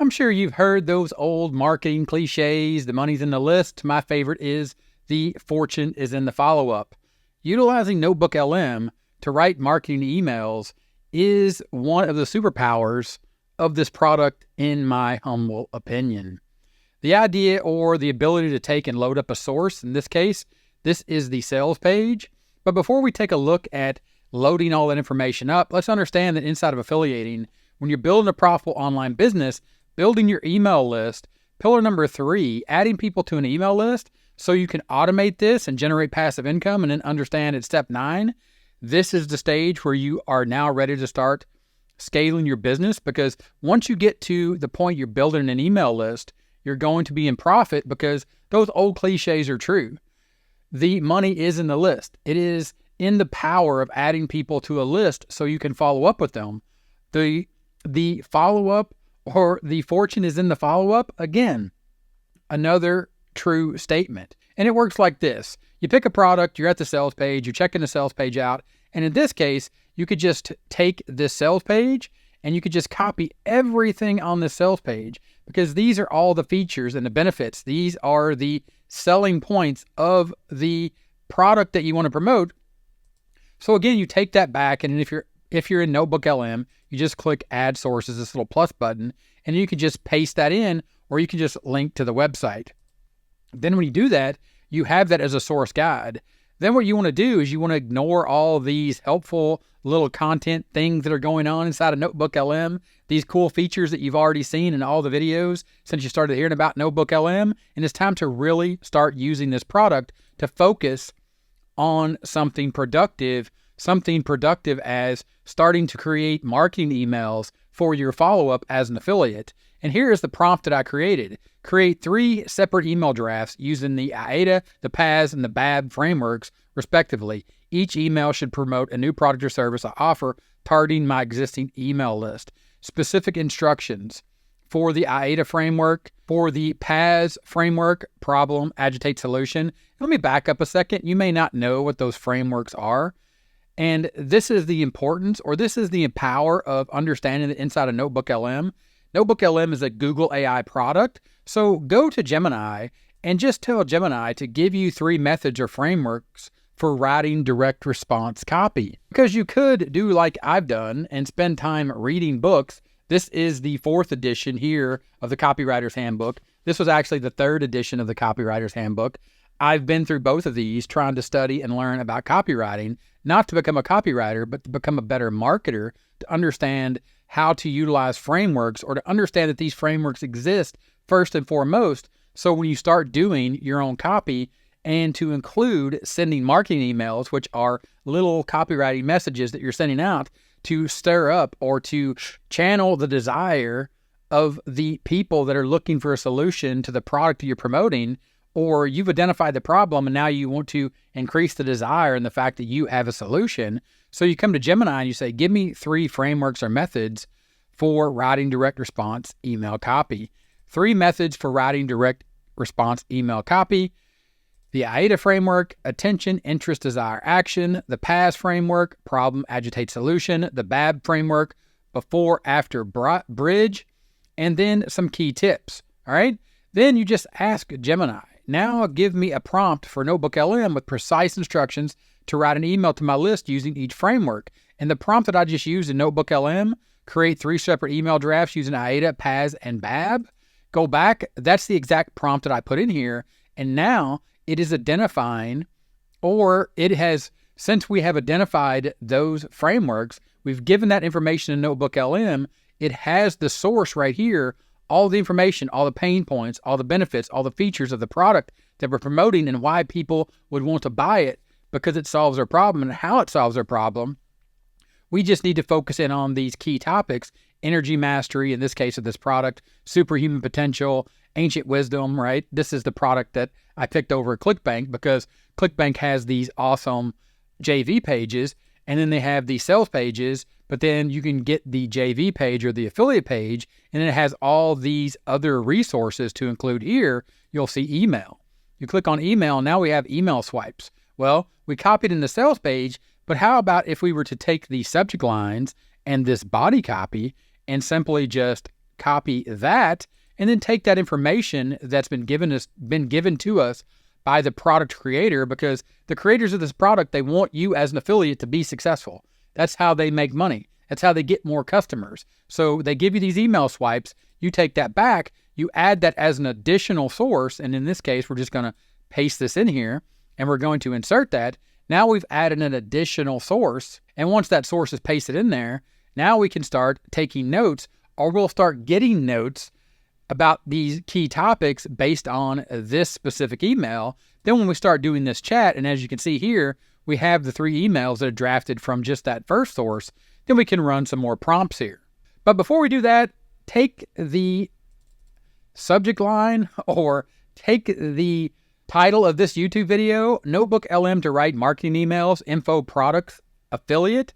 I'm sure you've heard those old marketing cliches, the money's in the list. My favorite is the fortune is in the follow-up. Utilizing NotebookLM to write marketing emails is one of the superpowers of this product, in my humble opinion. The idea or the ability to take and load up a source, in this case, this is the sales page. But before we take a look at loading all that information up, let's understand that inside of affiliating, when you're building a profitable online business, building your email list, pillar number 3, adding people to an email list so you can automate this and generate passive income, and then understand at step 9, this is the stage where you are now ready to start scaling your business, because once you get to the point you're building an email list, you're going to be in profit, because those old cliches are true. The money is in the list. It is in the power of adding people to a list so you can follow up with them. The follow-up, or the fortune is in the follow-up, again, another true statement. And it works like this. You pick a product, you're at the sales page, you're checking the sales page out, and in this case, you could just take this sales page and you could just copy everything on the sales page, because these are all the features and the benefits. These are the selling points of the product that you want to promote. So again, you take that back, and if you're in NotebookLM, you just click Add Sources, this little plus button, and you can just paste that in, or you can just link to the website. Then when you do that, you have that as a source guide. Then what you want to do is you want to ignore all these helpful little content things that are going on inside of NotebookLM, these cool features that you've already seen in all the videos since you started hearing about NotebookLM, and it's time to really start using this product to focus on something productive as starting to create marketing emails for your follow-up as an affiliate. And here is the prompt that I created. Create 3 separate email drafts using the AIDA, the PAS, and the BAB frameworks, respectively. Each email should promote a new product or service I offer, targeting my existing email list. Specific instructions for the AIDA framework, for the PAS framework, problem, agitate, solution. Let me back up a second. You may not know what those frameworks are. And this is the importance, or this is the power of understanding the inside of NotebookLM. NotebookLM is a Google AI product. So go to Gemini and just tell Gemini to give you 3 methods or frameworks for writing direct response copy. Because you could do like I've done and spend time reading books. This is the 4th edition here of the Copywriter's Handbook. This was actually the 3rd edition of the Copywriter's Handbook. I've been through both of these trying to study and learn about copywriting, not to become a copywriter, but to become a better marketer, to understand how to utilize frameworks, or to understand that these frameworks exist first and foremost. So when you start doing your own copy, and to include sending marketing emails, which are little copywriting messages that you're sending out to stir up or to channel the desire of the people that are looking for a solution to the product that you're promoting, or you've identified the problem and now you want to increase the desire and the fact that you have a solution. So you come to Gemini and you say, give me 3 frameworks or methods for writing direct response email copy. 3 methods for writing direct response email copy. The AIDA framework, attention, interest, desire, action. The PAS framework, problem, agitate, solution. The BAB framework, before, after, bridge. And then some key tips. All right. Then you just ask Gemini, now give me a prompt for NotebookLM with precise instructions to write an email to my list using each framework. And the prompt that I just used in NotebookLM, create 3 separate email drafts using AIDA, PAS, and BAB. Go back. That's the exact prompt that I put in here. And now it is identifying, or it has, since we have identified those frameworks, we've given that information in NotebookLM. It has the source right here, all the information, all the pain points, all the benefits, all the features of the product that we're promoting and why people would want to buy it, because it solves their problem and how it solves their problem. We just need to focus in on these key topics: energy mastery, in this case of this product, superhuman potential, ancient wisdom, right? This is the product that I picked over at ClickBank, because ClickBank has these awesome JV pages, and then they have the sales pages, but then you can get the JV page or the affiliate page, and it has all these other resources to include here. You'll see email. You click on email, now we have email swipes. Well, we copied in the sales page, but how about if we were to take the subject lines and this body copy and simply just copy that, and then take that information that's been given to us by the product creator, because the creators of this product, they want you as an affiliate to be successful. That's how they make money. That's how they get more customers. So they give you these email swipes. You take that back, you add that as an additional source. And in this case, we're just going to paste this in here and we're going to insert that. Now we've added an additional source. And once that source is pasted in there, now we can start taking notes, or we'll start getting notes about these key topics based on this specific email. Then when we start doing this chat, and as you can see here, we have the 3 emails that are drafted from just that first source, then we can run some more prompts here. But before we do that, take the subject line or take the title of this YouTube video, NotebookLM to write marketing emails, info products, affiliate,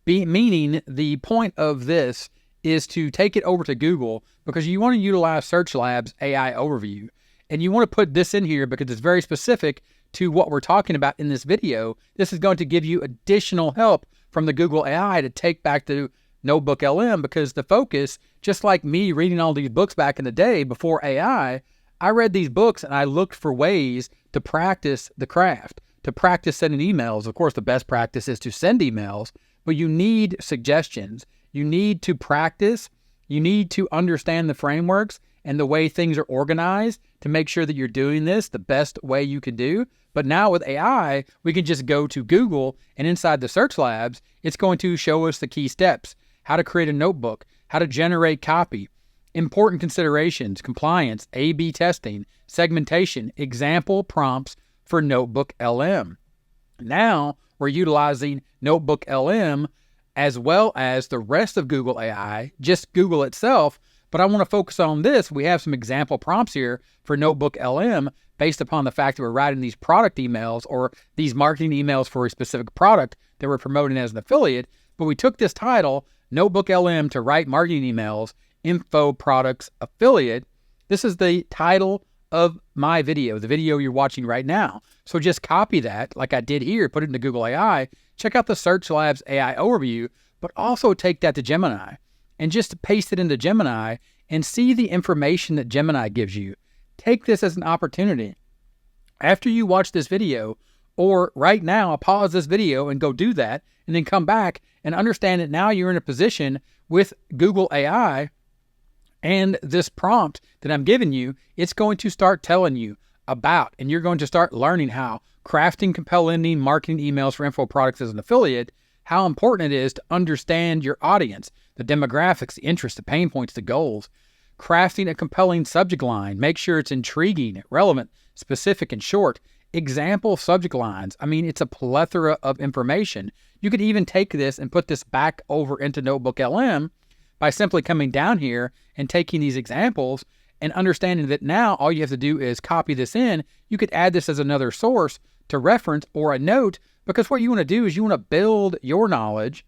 meaning the point of this is to take it over to Google, because you want to utilize Search Labs AI overview. And you want to put this in here because it's very specific to what we're talking about in this video. This is going to give you additional help from the Google AI to take back to NotebookLM, because the focus, just like me reading all these books back in the day before AI, I read these books and I looked for ways to practice the craft, to practice sending emails. Of course, the best practice is to send emails, but you need suggestions. You need to practice. You need to understand the frameworks and the way things are organized to make sure that you're doing this the best way you can do. But now with AI, we can just go to Google, and inside the Search Labs, it's going to show us the key steps, how to create a notebook, how to generate copy, important considerations, compliance, A/B testing, segmentation, example prompts for NotebookLM. Now we're utilizing NotebookLM as well as the rest of Google AI, just Google itself. But I want to focus on this. We have some example prompts here for NotebookLM based upon the fact that we're writing these product emails or these marketing emails for a specific product that we're promoting as an affiliate. But we took this title, NotebookLM to write marketing emails, info products, affiliate. This is the title of my video, the video you're watching right now. So just copy that like I did here, put it into Google AI, check out the Search Labs AI overview, but also take that to Gemini and just paste it into Gemini and see the information that Gemini gives you. Take this as an opportunity. After you watch this video, or right now, pause this video and go do that, and then come back and understand that now you're in a position with Google AI and this prompt that I'm giving you, it's going to start telling you about, and you're going to start learning how crafting compelling marketing emails for info products as an affiliate, how important it is to understand your audience, the demographics, the interests, the pain points, the goals, crafting a compelling subject line, make sure it's intriguing, relevant, specific, and short, example subject lines. I mean, it's a plethora of information. You could even take this and put this back over into NotebookLM by simply coming down here and taking these examples and understanding that now all you have to do is copy this in. You could add this as another source to reference or a note, because what you want to do is you want to build your knowledge.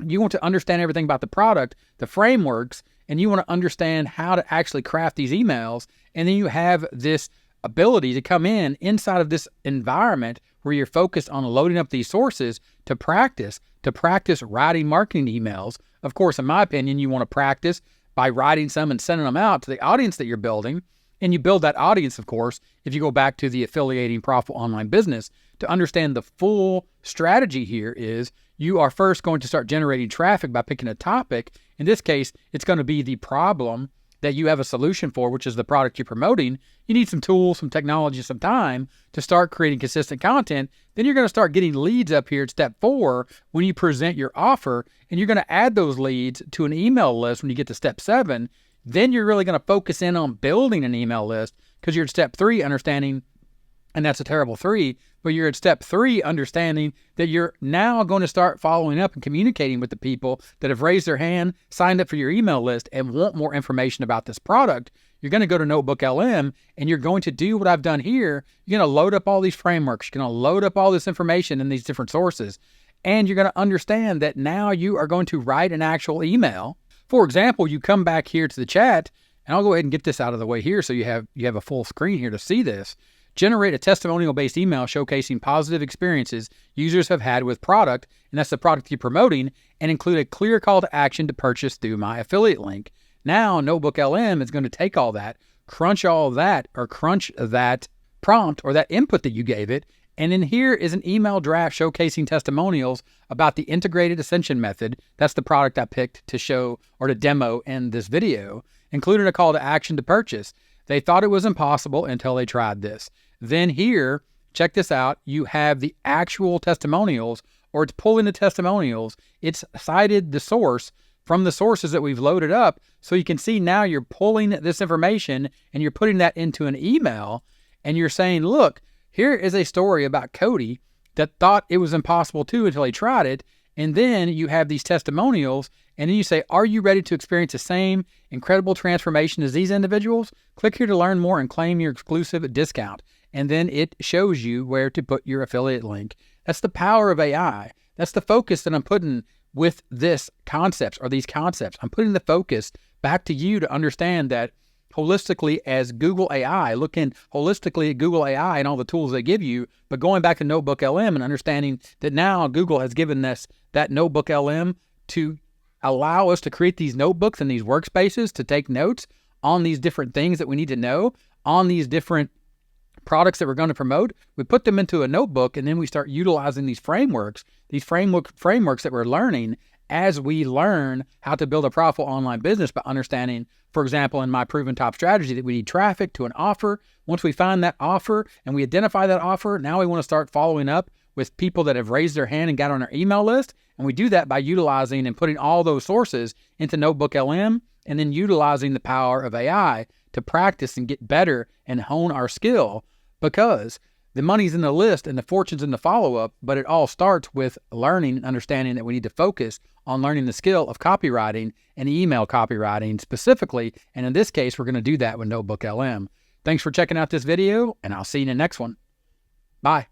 You want to understand everything about the product, the frameworks, and you want to understand how to actually craft these emails. And then you have this ability to come inside of this environment where you're focused on loading up these sources to practice writing marketing emails. Of course, in my opinion, you want to practice by writing some and sending them out to the audience that you're building. And you build that audience, of course, if you go back to the affiliating profitable online business, to understand the full strategy here is you are first going to start generating traffic by picking a topic. In this case, it's going to be the problem that you have a solution for, which is the product you're promoting. You need some tools, some technology, some time to start creating consistent content. Then you're going to start getting leads up here at step 4 when you present your offer, and you're going to add those leads to an email list when you get to step 7. Then you're really going to focus in on building an email list because you're at step 3 understanding, and that's a terrible 3, but you're at step 3 understanding that you're now going to start following up and communicating with the people that have raised their hand, signed up for your email list, and want more information about this product. You're going to go to NotebookLM and you're going to do what I've done here. You're going to load up all these frameworks. You're going to load up all this information in these different sources. And you're going to understand that now you are going to write an actual email. For example, you come back here to the chat, and I'll go ahead and get this out of the way here so you have a full screen here to see this. Generate a testimonial-based email showcasing positive experiences users have had with product, and that's the product you're promoting, and include a clear call to action to purchase through my affiliate link. Now NotebookLM is going to take all that, crunch that prompt or that input that you gave it, and in here is an email draft showcasing testimonials about the integrated ascension method. That's the product I picked to show or to demo in this video, including a call to action to purchase. They thought it was impossible until they tried this. Then here, check this out, you have the actual testimonials, or it's pulling the testimonials. It's cited the source from the sources that we've loaded up. So you can see now you're pulling this information and you're putting that into an email and you're saying, look, here is a story about Cody that thought it was impossible too until he tried it. And then you have these testimonials and then you say, are you ready to experience the same incredible transformation as these individuals? Click here to learn more and claim your exclusive discount. And then it shows you where to put your affiliate link. That's the power of AI. That's the focus that I'm putting with this concepts or these concepts. I'm putting the focus back to you to understand that holistically as Google AI, looking holistically at Google AI and all the tools they give you, but going back to NotebookLM and understanding that now Google has given us that NotebookLM to allow us to create these notebooks and these workspaces to take notes on these different things that we need to know, on these different products that we're going to promote. We put them into a notebook and then we start utilizing these frameworks that we're learning as we learn how to build a profitable online business by understanding, for example, in my proven top strategy, that we need traffic to an offer. Once we find that offer and we identify that offer, now we want to start following up with people that have raised their hand and got on our email list. And we do that by utilizing and putting all those sources into NotebookLM and then utilizing the power of AI to practice and get better and hone our skill, because the money's in the list and the fortune's in the follow-up, but it all starts with learning and understanding that we need to focus on learning the skill of copywriting and email copywriting specifically. And in this case, we're going to do that with NotebookLM. Thanks for checking out this video, and I'll see you in the next one. Bye.